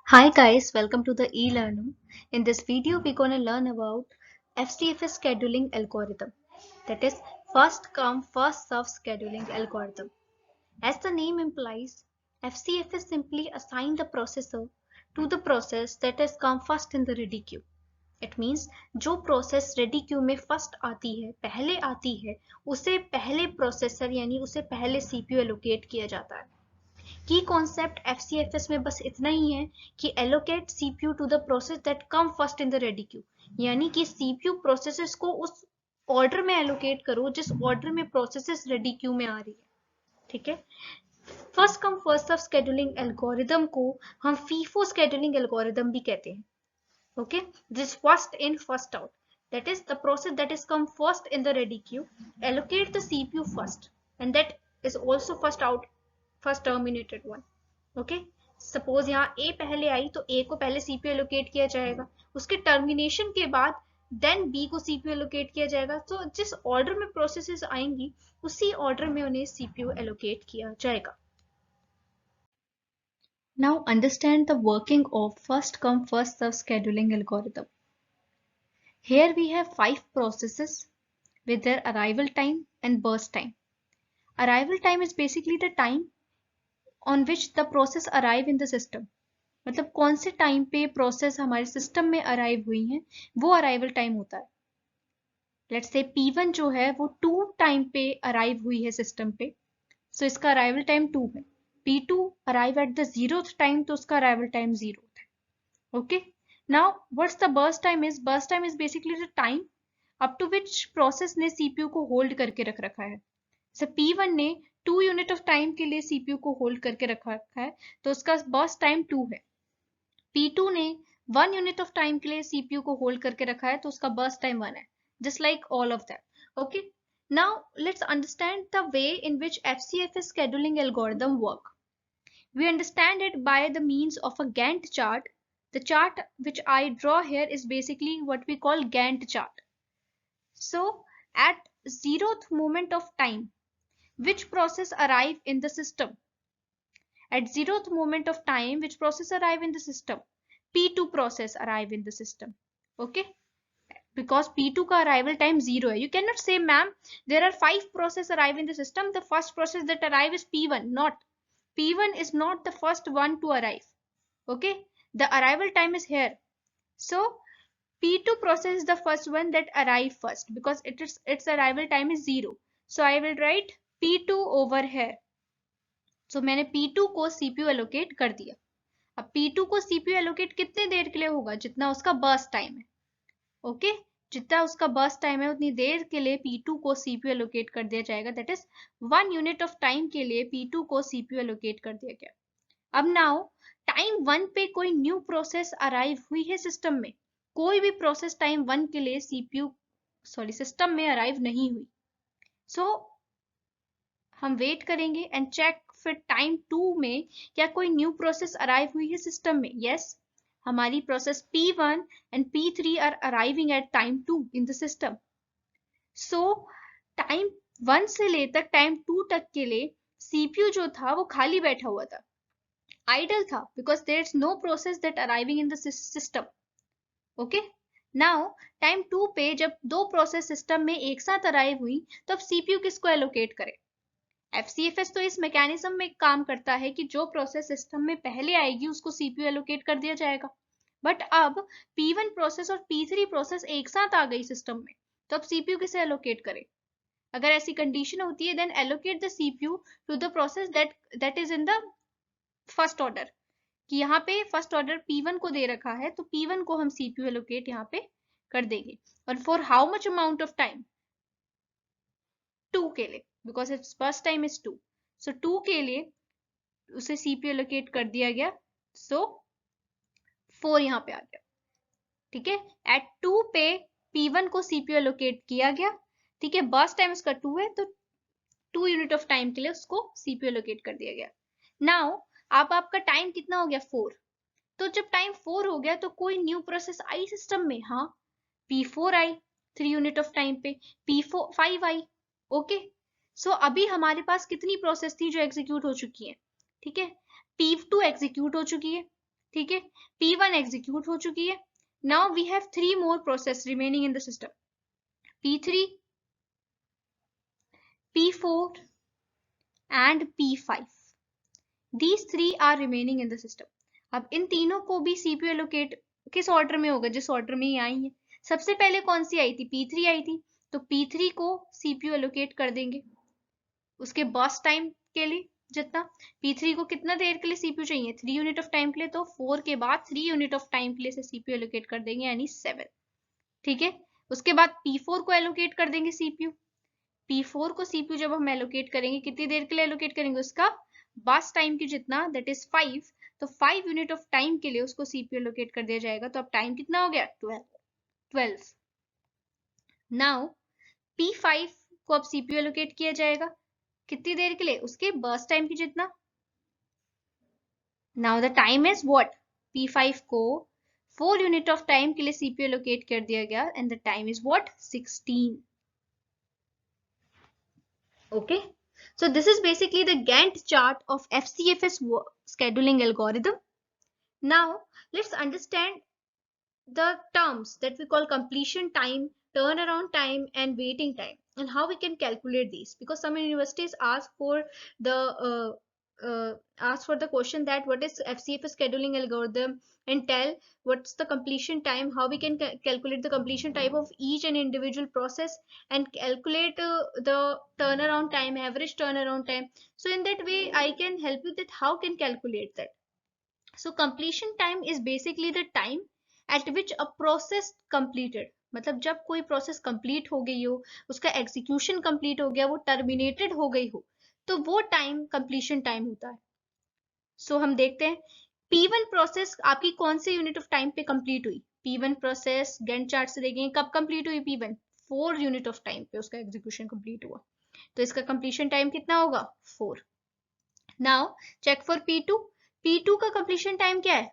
Hi guys, welcome to the e-learning. In this video, we're going to learn about FCFS scheduling algorithm. That is first come first serve scheduling algorithm. As the name implies, FCFS simply assign the processor to the process that has come first in the ready queue. It means जो process ready queue में first आती है, पहले आती है, उसे पहले processor यानी उसे पहले सीपीयू एलोकेट किया जाता है. की कॉन्सेप्ट FCFS में बस इतना ही है कि allocate CPU to the process that come first in the ready queue, यानी कि सीपीयू प्रोसेसेस को उस ऑर्डर में एलोकेट करो जिस ऑर्डर में प्रोसेसेस रेडी क्यू में आ रही है. ठीक है. First come first serve scheduling algorithm को हम फीफो स्केड्यूलिंग एल्गोरिदम भी कहते हैं. Okay, this first in first out, that is the process that is come first in the ready queue allocate the CPU first, and that is also first out, first terminated one. Okay, suppose यहाँ A पहले आई तो A को पहले CPU allocate किया जाएगा, उसके termination के बाद देन B को CPU एलोकेट किया जाएगा. तो जिस ऑर्डर में प्रोसेसेस आएंगी उसी ऑर्डर में उन्हें CPU एलोकेट किया जाएगा. Now understand the working of first come first serve scheduling algorithm. Here we have 5 processes with their arrival time and burst time. Arrival time is basically the time on which the process arrive in the system. मतलब कौन से time पे process हमारे system में arrive हुई हैं, वो arrival time होता है. लेट्स से P1 जो है वो 2 टाइम पे अराइव हुई है सिस्टम पे, सो इसका अराइवल टाइम 2 है. P2 arrive at the 0th time तो उसका अराइवल टाइम 0 है. Okay, now what's the burst time is? Burst time is basically the time up to which process ने सीपीयू को होल्ड करके रख रखा है. जैसे P1 ने 2 यूनिट ऑफ टाइम के लिए सीपीयू को होल्ड करके रखा है तो उसका बर्स्ट टाइम 2 है. P2 ने 1 यूनिट ऑफ टाइम के लिए सीपीयू को होल्ड करके रखा है तो उसका बर्स्ट टाइम 1 है. Just like all of that. Okay, now let's understand the way in which FCFS scheduling algorithm work. We understand it by the means of a Gantt chart. The chart which I draw here is basically what we call Gantt chart. So at 0th moment of time, which process arrive in the system? At 0th moment of time, which process arrive in the system? P2 process arrive in the system. Okay, because P2 का arrival time 0 है. You cannot say ma'am there are 5 process arrive in the system, the first process that arrive is P1. Not, P1 is not the first one to arrive. Okay, the arrival time is here. So P2 process is the first one that arrive first because its arrival time is 0. So I will write P2 over here. So मैंने P2 को CPU allocate कर दिया. अब P2 को CPU allocate कितने देर के लिए होगा? जितना उसका बर्स्ट टाइम है. ओके, जितना उसका बर्स्ट टाइम है उतनी देर के लिए P2 को CPU एलोकेट कर दिया जाएगा. That is 1 unit of time के लिए P2 को CPU एलोकेट कर दिया गया. अब नाउ टाइम 1 पे कोई न्यू प्रोसेस अराइव हुई है सिस्टम में. कोई भी प्रोसेस टाइम 1 के लिए सिस्टम में अराइव नहीं हुई. सो हम वेट करेंगे एंड चेक फिर टाइम 2 में क्या कोई न्यू प्रोसेस अराइव हुई है सिस्टम में. यस, हमारी process P1 and P3 are arriving at time 2 in the system. So time 1 से लेकर टाइम 2 तक के लिए सीपीयू जो था वो खाली बैठा हुआ था, आइडल था, because there is no process that arriving in the system. Okay, now time 2 पे जब दो प्रोसेस सिस्टम में एक साथ अराइव हुई तो अब सीपीयू किसको एलोकेट करे? FCFS तो इस मैकेनिज्म में काम करता है कि जो प्रोसेस सिस्टम में पहले आएगी उसको सीपीयू एलोकेट कर दिया जाएगा. बट अब P1 प्रोसेस और P3 प्रोसेस एक साथ आ गई सिस्टम में तो अब सीपीयू किसे एलोकेट करे? अगर ऐसी कंडीशन होती है then allocate the CPU to the process that is in the first order. कि यहाँ पे फर्स्ट ऑर्डर P1 को दे रखा है तो P1 को हम CPU एलोकेट यहाँ पे कर देंगे. और for how much amount of time? 2 के लिए, because it's first time is 2. सो 2 के लिए उसे CPU एलोकेट कर दिया गया. सो 4 यहाँ पे आ गया. ठीक है, एट 2 पे P1 को CPU एलोकेट किया गया. ठीक है, बर्स्ट टाइम उसका 2 है तो 2 यूनिट ऑफ टाइम के लिए उसको CPU एलोकेट कर दिया गया. नाउ अब आपका टाइम कितना हो गया? 4. तो जब टाइम 4 हो गया तो कोई न्यू प्रोसेस आई सिस्टम में? हाँ, P4 I 3 unit of time पे, P5 आई. ओके, सो अभी हमारे पास कितनी प्रोसेस थी जो एग्जीक्यूट हो चुकी है? ठीक है, P2 एग्जीक्यूट हो चुकी है, ठीक है, P1 एग्जीक्यूट हो चुकी है. Now we have 3 more process remaining in the system, P3, P4 and P5. These 3 are remaining in the system. अब इन तीनों को भी CPU allocate किस ऑर्डर में होगा, जिस ऑर्डर में ये आई है. सबसे पहले कौन सी आई थी, P3 आई थी, तो P3 को CPU allocate कर देंगे उसके बर्स्ट टाइम के लिए. जितना P3 को कितना देर के लिए CPU चाहिए, 3 यूनिट ऑफ टाइम के लिए, तो 4 के बाद 3 यूनिट ऑफ टाइम के लिए से CPU allocate कर देंगे, यानी 7. ठीक है, उसके बाद P4 को allocate कर देंगे CPU. P4 को CPU जब हम allocate करेंगे, कितनी देर के लिए allocate करेंगे, उसका बस टाइम की जितना, दैट इज 5, तो 5 यूनिट ऑफ टाइम के लिए उसको CPU allocate कर दिया जाएगा. तो अब टाइम कितना हो गया, 12. नाउ P5 को अब CPU allocate किया जाएगा कितनी देर के लिए, उसके बर्स्ट टाइम की जितना. Now the time is what, P5 को 4 यूनिट ऑफ टाइम के लिए CPU allocate कर दिया गया, and the time is what, 16. Okay, so this is basically the Gantt chart of FCFS scheduling algorithm. Now let's understand the terms that we call completion time, turnaround time and waiting time, and how we can calculate these, because some universities ask for the question that what is FCFS scheduling algorithm, and tell what's the completion time, how we can calculate the completion time of each and individual process, and calculate the turnaround time, average turnaround time. So in that way I can help you that how can calculate that. So completion time is basically the time at which a process completed, मतलब जब कोई process complete हो गई हो, उसका execution complete हो गया, वो टर्मिनेटेड हो गई हो, तो वो टाइम कंप्लीशन टाइम होता है. सो हम देखते हैं P1 प्रोसेस आपकी कौन से यूनिट ऑफ टाइम पे कंप्लीट हुई. P1 प्रोसेस गैंट चार्ट से देखेंगे कब कंप्लीट हुई, P1 4 यूनिट ऑफ टाइम पे उसका एग्जीक्यूशन कंप्लीट हुआ, तो इसका कंप्लीशन टाइम कितना होगा, 4. Now check for P2. P2 का कंप्लीशन टाइम क्या है,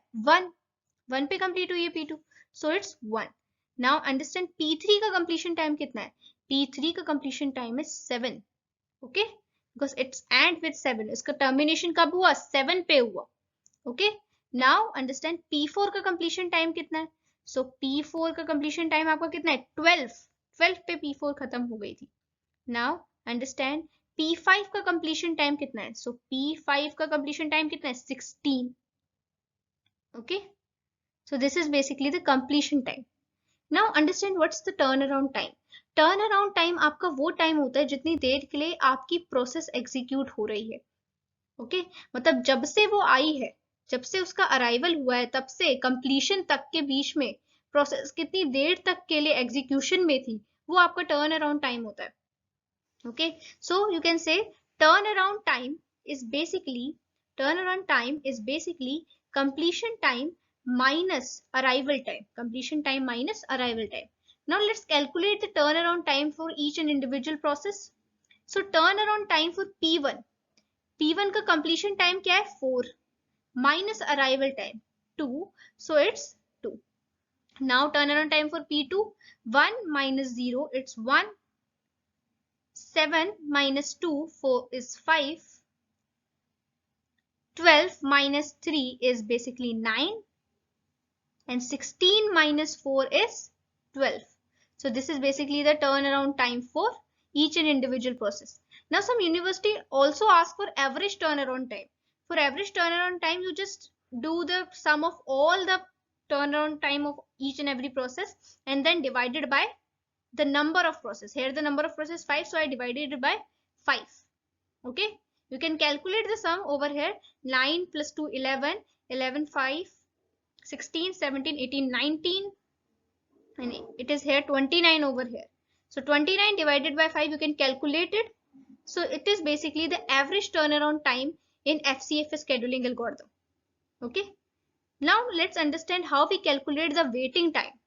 1 पे कंप्लीट हुई है P2, so it's 1. Now understand P3 का कंप्लीशन टाइम कितना है, P3 का कंप्लीशन टाइम है 7. Okay, because it's and with 7, इसका टर्मिनेशन कब हुआ, 7 पे हुआ. ओके, नाउ अंडरस्टैंड P4 का कंप्लीशन टाइम कितना है. सो P4 का कंप्लीशन टाइम आपका कितना है, 12 पे P4 खत्म हो गई थी. नाउ अंडरस्टैंड P5 का कंप्लीशन टाइम कितना है. सो P5 का कंप्लीशन टाइम कितना है, 16. Okay, so this is basically the completion time. Now understand what's the turnaround time. Turnaround time आपका वो टाइम होता है जितनी देर के लिए आपकी प्रोसेस एग्जीक्यूट हो रही है. ओके, मतलब जब से वो आई है, जब से उसका अराइवल हुआ है, तब से कंप्लीशन तक के बीच में प्रोसेस कितनी देर तक के लिए एग्जीक्यूशन में थी, वो आपका टर्न अराउंड टाइम होता है. Okay, so you can say turn around time is basically completion time minus arrival time. Completion time minus arrival time. Now let's calculate the turnaround time for each and individual process. So turnaround time for P1. P1 का completion time क्या है, 4 minus arrival time 2, so it's 2. Now turnaround time for P2, 1 minus 0, it's 1. 7 minus 2, 4 is 5. 12 minus 3 is basically 9, and 16 minus 4 is 12. So this is basically the turnaround time for each and individual process. Now some university also ask for average turnaround time. For average turnaround time, you just do the sum of all the turnaround time of each and every process and then divided by the number of process. Here the number of process 5, so I divided it by 5. Okay, you can calculate the sum over here. 9 plus 2, 11, 11, 5, 16, 17, 18, 19, and it is here 29 over here. So 29 divided by 5, you can calculate it. So it is basically the average turnaround time in FCFS scheduling algorithm. Okay, now let's understand how we calculate the waiting time.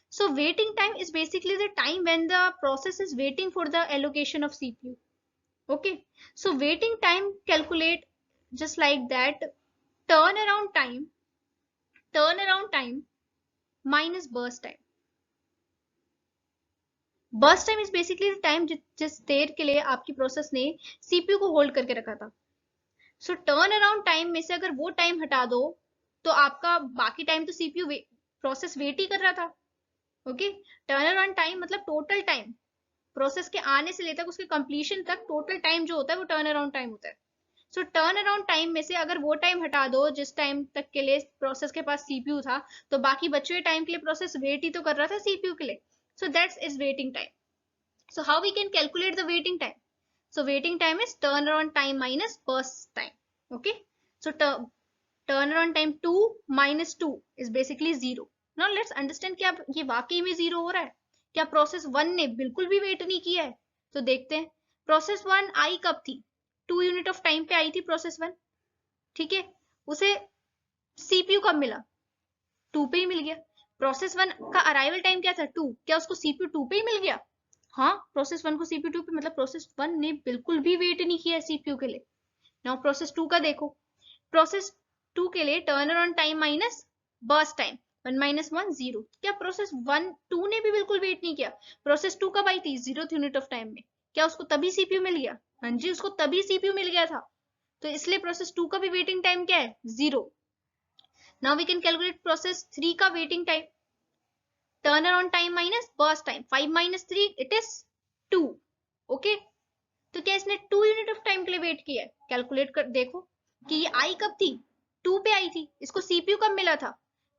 So waiting time is basically the time when the process is waiting for the allocation of CPU. Okay, so waiting time calculate just like that, turnaround time minus burst time. Burst time is basically the time जिस देर के लिए आपकी process ने CPU को hold करके रखा था. So turnaround time में से अगर वो टाइम हटा दो तो आपका बाकी टाइम तो सीपीयू प्रोसेस वेट ही कर रहा था। ओके, टर्न अराउंड टाइम मतलब टोटल टाइम प्रोसेस के आने से लेकर उसके कंप्लीशन तक टोटल टाइम जो होता है वो टर्न अराउंड टाइम होता है। सो टर्न अराउंड टाइम में से अगर वो टाइम हटा दो जिस टाइम तक के लिए प्रोसेस के पास सीपीयू था, तो बाकी बचे हुए टाइम के लिए प्रोसेस वेट ही तो कर रहा था सीपीयू के लिए। So that's is waiting time. So how we can calculate the waiting time? So waiting time is turnaround time minus burst time. Okay. So turnaround time 2 minus 2 is basically 0. Now let's understand क्या ये वाकई में 0 हो रहा है, क्या process 1 ने बिल्कुल भी वेट नहीं किया है? तो देखते हैं प्रोसेस 1 आई कब थी? 2 यूनिट ऑफ टाइम पे आई थी प्रोसेस 1, ठीक है। उसे सीपीयू कब मिला? 2 पे ही मिल गया। प्रोसेस 1 का अराइवल टाइम क्या था? 2, क्या उसको सीपीयू 2 पे ही मिल गया? हाँ, प्रोसेस 1 को सीपीयू 2 पे, मतलब प्रोसेस 1 ने बिल्कुल भी वेट नहीं किया सीपीयू के लिए। नाउ प्रोसेस 2 का देखो, प्रोसेस 2 के लिए turn around time minus burst time 1 minus 1 0, क्या प्रोसेस 1 2 ने भी बिल्कुल वेट नहीं किया? प्रोसेस 2 कब आई थी? 0th यूनिट ऑफ टाइम में, क्या उसको तभी सीपीयू मिल गया? हाँ जी, उसको तभी सीपीयू मिल गया था, तो इसलिए प्रोसेस 2 का भी वेटिंग टाइम क्या है? 0। Now we can calculate process 3 का waiting time, turn around time minus burst time 5 minus 3 it is 2. Okay, तो क्या इसने 2 यूनिट ऑफ टाइम के लिए वेट किया है? कैलकुलेट कर देखो कि ये आई कब थी? 2 पे आई थी। इसको सीपीयू कब मिला था?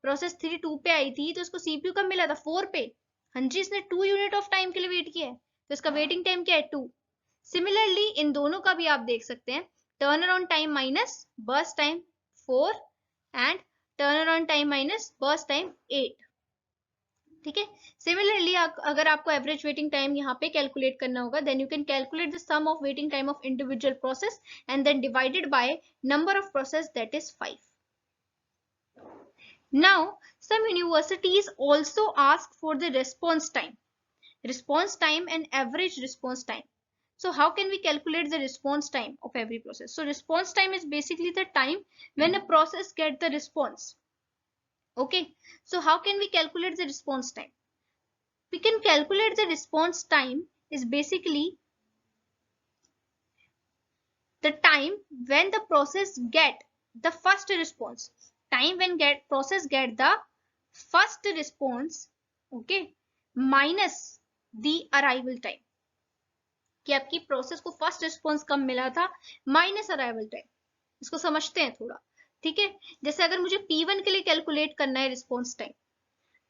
प्रोसेस 3 2 पे आई थी, तो इसको सीपीयू कब मिला था? 4 पे। हाँ जी, इसने 2 यूनिट ऑफ टाइम के लिए वेट किया है, तो इसका वेटिंग टाइम क्या है? 2। सिमिलरली इन दोनों का भी आप देख सकते हैं, turn around time minus burst time 4 and turn around time minus burst time 8, ठीक है। सिमिलरली अगर आपको एवरेज वेटिंग टाइम यहाँ पे कैलकुलेट करना होगा, then you can calculate the sum of waiting time of individual process and then divided by number of process, that is 5. Now some universities also ask for the response time and average response time. So how can we calculate the response time of every process? So response time is basically the time when a process get the response. Okay, so how can we calculate the response time? We can calculate the response time is basically the time when the process get the first response, time when process get the first response, okay, minus the arrival time, कि आपकी process को first response कब मिला था minus arrival time. इसको समझते हैं थोड़ा, ठीक है। जैसे अगर मुझे P1 के लिए कैलकुलेट करना है रिस्पॉन्स टाइम,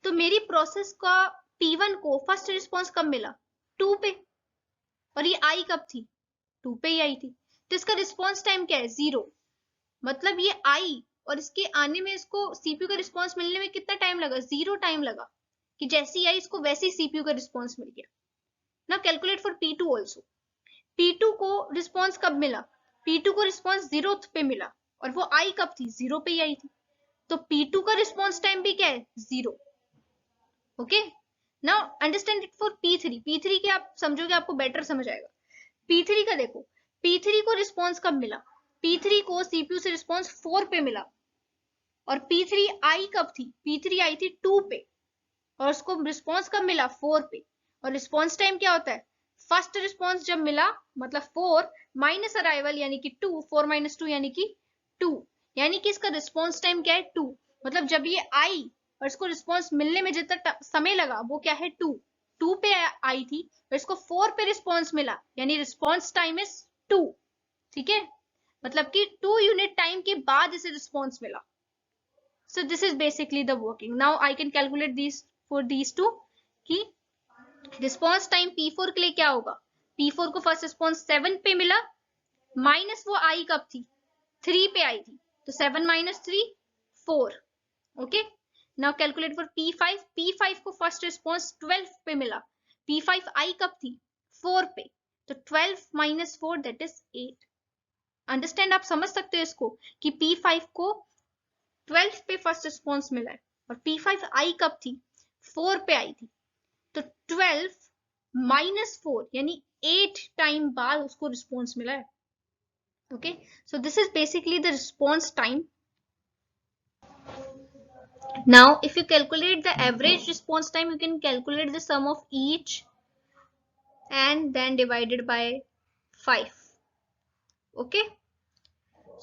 तो मेरी प्रोसेस का P1 को फर्स्ट रिस्पॉन्स कब मिला? 2 पे, और ये आई कब थी? 2 पे ही आई थी, तो इसका रिस्पॉन्स टाइम क्या है? 0। मतलब ये आई और इसके आने में इसको सीपीयू का रिस्पॉन्स मिलने में कितना टाइम लगा? 0 टाइम लगा, कि जैसे ही आई इसको वैसे ही सीपीयू का रिस्पॉन्स मिल गया। Now calculate for P2 also. P2 को रिस्पॉन्स कब मिला? P2 को रिस्पॉन्स 0th पे मिला, और वो आई कब थी? 0 पे ही आई थी, तो P2 का रिस्पॉन्स टाइम भी क्या है? 0। Okay, now understand it for P3। P3 के आप समझोगे आपको बेटर समझ आएगा। P3 का देखो, P3 को रिस्पॉन्स कब मिला? P3 को सीपीयू से रिस्पॉन्स 4 पे मिला, और P3 आई कब थी? P3 आई थी 2 पे, और उसको रिस्पॉन्स कब मिला? 4 पे। और रिस्पॉन्स टाइम क्या होता है? फर्स्ट रिस्पॉन्स जब मिला मतलब 4 माइनस अराइवल यानी कि 2, 4 माइनस 2 यानी कि 2, यानी कि इसका रिस्पॉन्स टाइम क्या है? 2। मतलब जब ये आई और इसको रिस्पॉन्स मिलने में जितना समय लगा वो क्या है? 2 पे आई थी और इसको 4 पे रिस्पॉन्स मिला, यानी रिस्पॉन्स टाइम इज 2, ठीक है। मतलब कि 2 यूनिट टाइम के बाद इसे रिस्पॉन्स मिला। So this is basically the working. Now I can calculate these for these two कि रिस्पॉन्स टाइम P4 के लिए क्या होगा? P4 को फर्स्ट रिस्पॉन्स 7 पे मिला, माइनस वो आई कब थी? 3 पे आई थी, तो 7 minus 3 4। Okay, now calculate for P5। P5 को फर्स्ट रिस्पॉन्स 12 पे मिला, P5 आई कब थी? 4 पे, तो 12 माइनस 4 दैट इज 8। अंडरस्टैंड, आप समझ सकते हो इसको कि P5 को 12 पे फर्स्ट रिस्पॉन्स मिला है, और P5 आई कब थी? 4 पे आई थी, तो 12 माइनस 4 यानी 8 टाइम बाद उसको रिस्पॉन्स मिला है। Okay, so this is basically the response time. Now if you calculate the average response time, you can calculate the sum of each and then divided by 5। Okay,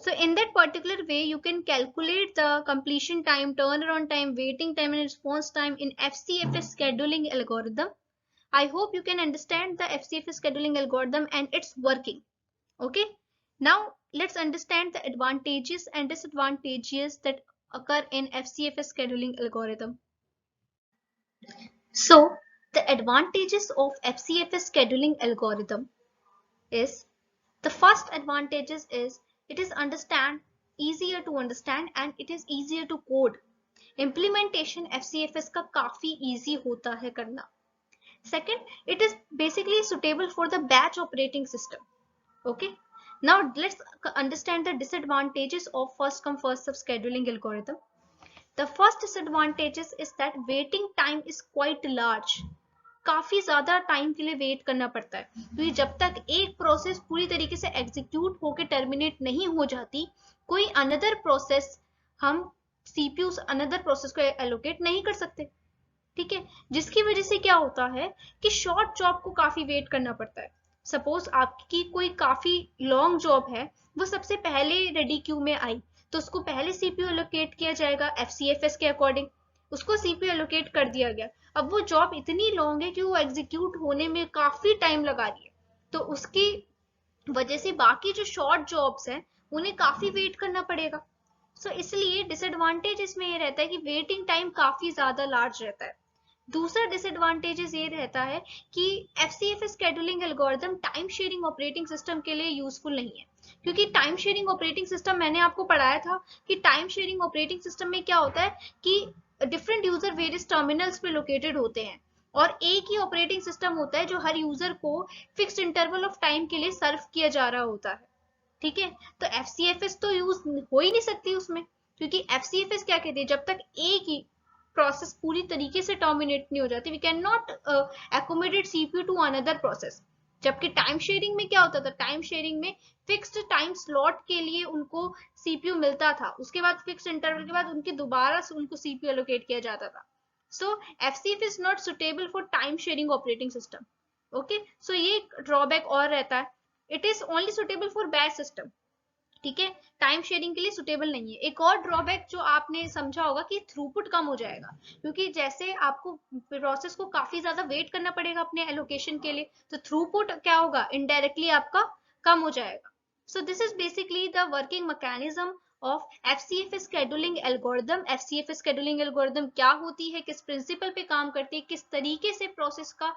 So in that particular way, you can calculate the completion time, turnaround time, waiting time, and response time in FCFS scheduling algorithm. I hope you can understand the FCFS scheduling algorithm and its working. Okay. Now let's understand the advantages and disadvantages that occur in FCFS scheduling algorithm. So the advantages of FCFS scheduling algorithm is, the first advantages is it is easier to understand and it is easier to code. Implementation FCFS का काफी easy होता है करना. Second, it is basically suitable for the batch operating system. Okay. Now let's understand the disadvantages of first come first serve scheduling algorithm. The first disadvantages is that waiting time is quite large. काफी ज्यादा time के लिए wait करना पड़ता है, क्योंकि जब तक एक प्रोसेस पूरी तरीके से एग्जीक्यूट होकर टर्मिनेट नहीं हो जाती, कोई अनदर प्रोसेस हम सीपीयू अनदर प्रोसेस को एलोकेट नहीं कर सकते. ठीक है, जिसकी वजह से क्या होता है कि शॉर्ट जॉब को काफी वेट करना पड़ता है. सपोज आपकी कोई काफी लॉन्ग जॉब है, वो सबसे पहले रेडी क्यू में आई, तो उसको पहले सीपीयू एलोकेट किया जाएगा एफसीएफएस के अकॉर्डिंग, उसको सीपीयू एलोकेट कर दिया गया. अब वो जॉब इतनी लॉन्ग है कि वो एग्जीक्यूट होने में काफी टाइम लगा रही है, तो उसकी वजह से बाकी जो शॉर्ट जॉब्स हैं उन्हें काफी वेट करना पड़ेगा. सो इसलिए डिसएडवांटेज इसमें ये रहता है कि वेटिंग टाइम काफी ज्यादा लार्ज रहता है. दूसरा डिसएडवांटेजेस ये रहता है कि FCFS scheduling algorithm time sharing operating system के लिए यूजफुल नहीं है, क्योंकि टाइम शेयरिंग ऑपरेटिंग सिस्टम मैंने आपको पढ़ाया था कि टाइम शेयरिंग ऑपरेटिंग सिस्टम में क्या होता है कि डिफरेंट यूजर वेरियस टर्मिनल्स पे लोकेटेड होते हैं और एक ही ऑपरेटिंग सिस्टम होता है जो हर यूजर को फिक्स्ड इंटरवल ऑफ टाइम के लिए सर्व किया जा रहा होता है. ठीक है, तो एफसीएफएस तो यूज हो ही नहीं सकती उसमें, क्योंकि एफसीएफएस क्या कहती है, जब तक एक ही प्रोसेस पूरी तरीके से टर्मिनेट नहीं हो जाती, we can not accommodate CPU to another process. जबकि टाइम शेयरिंग में क्या होता था, टाइम शेयरिंग में फिक्स्ड टाइम स्लॉट के लिए उनको सीपीयू मिलता था, उसके बाद फिक्स्ड इंटरवल के बाद उनकी दोबारा से उनको सीपीयू एलोकेट किया जाता था. So FCF is not suitable for time sharing operating system. Okay, so ये ड्रॉबैक और रहता है. It is only suitable for batch system. ठीक है, टाइम शेयरिंग के लिए सुटेबल नहीं है. एक और ड्रॉबैक जो आपने समझा होगा कि थ्रूपुट कम हो जाएगा, क्योंकि जैसे आपको प्रोसेस को काफी ज्यादा वेट करना पड़ेगा अपने एलोकेशन के लिए, तो थ्रूपुट क्या होगा, इनडायरेक्टली आपका कम हो जाएगा. सो this is basically the working mechanism of FCFS scheduling algorithm. FCFS scheduling algorithm क्या होती है, किस प्रिंसिपल पे काम करती है, किस तरीके से प्रोसेस का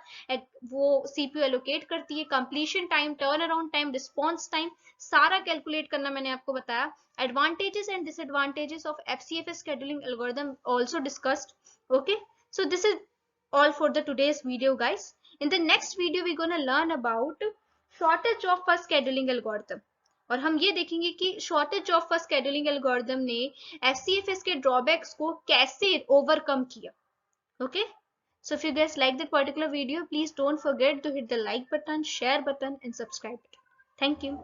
वो सीपीयू एलोकेट करती है, completion time, turn around time, response time, सारा कैलकुलेट करना मैंने आपको बताया. Advantages and disadvantages of FCFS scheduling algorithm also discussed. Okay, so this is all for the today's video, guys. In the next video we're gonna learn about shortage of first scheduling algorithm, और हम ये देखेंगे कि shortage of first scheduling algorithm ने FCFS के drawbacks को कैसे overcome किया. Okay, so if you guys like that particular video, please don't forget to hit the like button, share button and subscribe it. Thank you.